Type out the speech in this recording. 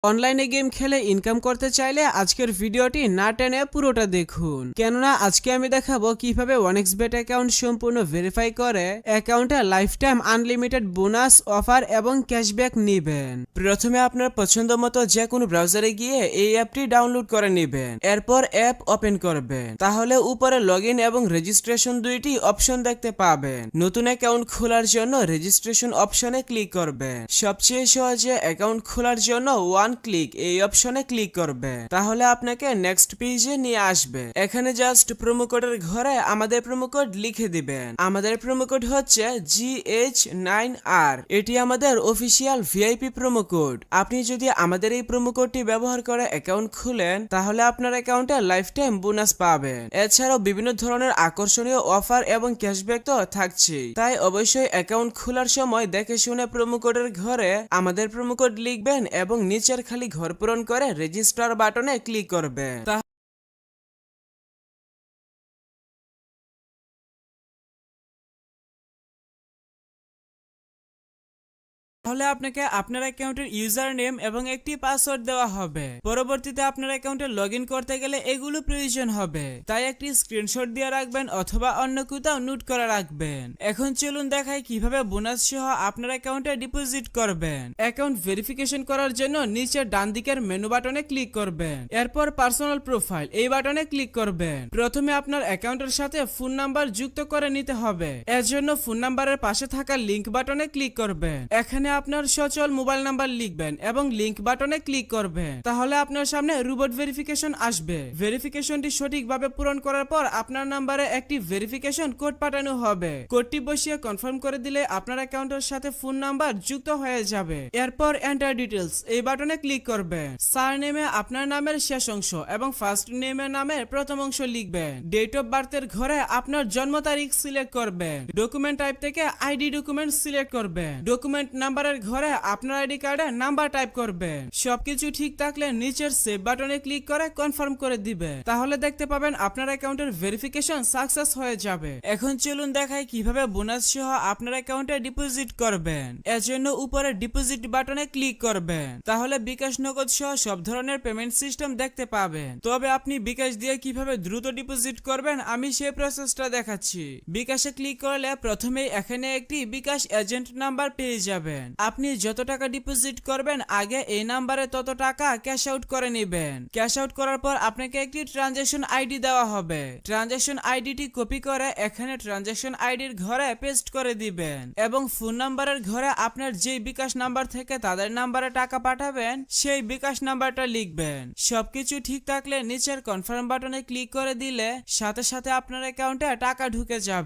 অনলাইনে গেম খেলে ইনকাম করতে চাইলে আজকের ভিডিওটি না টেনে পুরোটা দেখুন, কেননা আজকে আমি দেখাবো কিভাবে 1xbet অ্যাকাউন্ট সম্পূর্ণ ভেরিফাই করে অ্যাকাউন্টে life time unlimited bonus offer এবং ক্যাশব্যাক নেবেন। প্রথমে আপনার পছন্দ মতো যে কোনো ব্রাউজারে গিয়ে এই অ্যাপটি ডাউনলোড করে নেবেন। এরপর অ্যাপ ওপেন করবেন, তাহলে উপরে লগইন এবং রেজিস্ট্রেশন দুইটি অপশন দেখতে পাবেন। নতুন অ্যাকাউন্ট খোলার জন্য রেজিস্ট্রেশন অপশনে ক্লিক করবেন। সবচেয়ে সহজে অ্যাকাউন্ট খোলার জন্য ক্লিক এই অপশনে ক্লিক করবে, তাহলে আপনাকে নেক্সট পেজে নিয়ে আসবে। এখানে জাস্ট প্রোমো কোডের ঘরে আমাদের প্রোমো কোড লিখে দিবেন। আমাদের প্রোমো কোড হচ্ছে GH9R। এটি আমাদের অফিসিয়াল ভিআইপি প্রোমো কোড। আপনি যদি আমাদের এই প্রোমো কোডটি ব্যবহার করে অ্যাকাউন্ট খুলেন, তাহলে আপনার অ্যাকাউন্টে লাইফ টাইম বোনাস পাবেন। এছাড়াও বিভিন্ন ধরনের আকর্ষণীয় অফার এবং ক্যাশব্যাক তো থাকছেই। তাই অবশ্যই অ্যাকাউন্ট খোলার সময় দেখে শুনে প্রোমো কোডের ঘরে আমাদের প্রোমো কোড লিখবেন এবং নিচের খালি ঘর পূরণ করে রেজিস্টার বাটনে ক্লিক করবেন। তাহলে আপনাকে আপনার অ্যাকাউন্টের ইউজার নেম এবং একটি পাসওয়ার্ড দেওয়া হবে। পরবর্তীতে আপনার অ্যাকাউন্টে লগ ইন করতে গেলে এগুলো প্রয়োজন হবে, তাই একটি স্ক্রিনশট দিয়ে রাখবেন অথবা অন্য কোথাও নোট করে রাখবেন। এখন চলুন দেখাই কিভাবে বোনাস সহ আপনার অ্যাকাউন্টে ডিপোজিট করবেন। অ্যাকাউন্ট ভেরিফিকেশন করার জন্য নিচের ডান দিকের মেনু বাটনে ক্লিক করবেন। এরপর পার্সোনাল প্রোফাইল এই বাটনে ক্লিক করবেন। প্রথমে আপনার অ্যাকাউন্টের সাথে ফোন নাম্বার যুক্ত করে নিতে হবে। এর জন্য ফোন নাম্বারের পাশে থাকা লিংক বাটনে ক্লিক করবেন। এখানে আপনার সচল মোবাইল নাম্বার লিখবেন এবং লিংক বাটনে ক্লিক করবেন। তাহলে আপনার সামনে রোবট ভেরিফিকেশন আসবে। ভেরিফিকেশনটি সঠিকভাবে পূরণ করার পর আপনার নাম্বারে একটি ভেরিফিকেশন কোড পাঠানো হবে। কোডটি বসিয়ে কনফার্ম করে দিলে আপনার অ্যাকাউন্টের সাথে ফোন নাম্বার যুক্ত হয়ে যাবে। এরপর এন্টার ডিটেইলস এই বাটনে ক্লিক করবেন। সারনেমে আপনার নামের শেষ অংশ এবং ফার্স্ট নেমের নামের প্রথম অংশ লিখবেন। ডেট অফ বার্থের ঘরে আপনার জন্ম তারিখ সিলেক্ট করবেন। ডকুমেন্ট টাইপ থেকে আইডি ডকুমেন্ট সিলেক্ট করবেন। ডকুমেন্ট নাম্বারের ঘরে আপনার আইডি কার্ডের নাম্বার টাইপ করবেন। সবকিছু ঠিক থাকলে নিচের সেভ বাটনে ক্লিক করে কনফার্ম করে দিবে। তাহলে দেখতে পাবেন আপনার অ্যাকাউন্টের ভেরিফিকেশন সাকসেস হয়ে যাবে। এখন চলুন দেখাই কিভাবে বোনাস সহ আপনার অ্যাকাউন্টে ডিপোজিট করবেন। এর জন্য উপরে ডিপোজিট বাটনে ক্লিক করবেন। তাহলে বিকাশ নগদ সহ সব ধরনের পেমেন্ট সিস্টেম দেখতে পাবেন। তবে আপনি বিকাশ দিয়ে কিভাবে দ্রুত ডিপোজিট করবেন আমি সেই প্রসেসটা দেখাচ্ছি। বিকাশে ক্লিক করলে প্রথমেই এখানে একটি বিকাশ এজেন্ট নাম্বার পেয়ে যাবেন। আপনি যত টাকা ডিপোজিট করবেন আগে এই নাম্বারে তত টাকা ক্যাশ আউট করে নেবেন। ক্যাশ আউট করার পর আপনাকে একটি ট্রানজাকশন আইডি দেওয়া হবে। ট্রানজাকশন আইডিটি কপি করে এখানে ট্রানজাকশন আইডির ঘরে পেস্ট করে দিবেন এবং ফোন নাম্বারের ঘরে আপনার যেই বিকাশ নাম্বার থেকে তাদের নাম্বারে টাকা পাঠাবেন সেই বিকাশ নাম্বারটা লিখবেন। সবকিছু ঠিক থাকলে নিচের কনফার্ম বাটনে ক্লিক করে দিলে সাথে সাথে আপনার অ্যাকাউন্টে টাকা ঢুকে যাবে।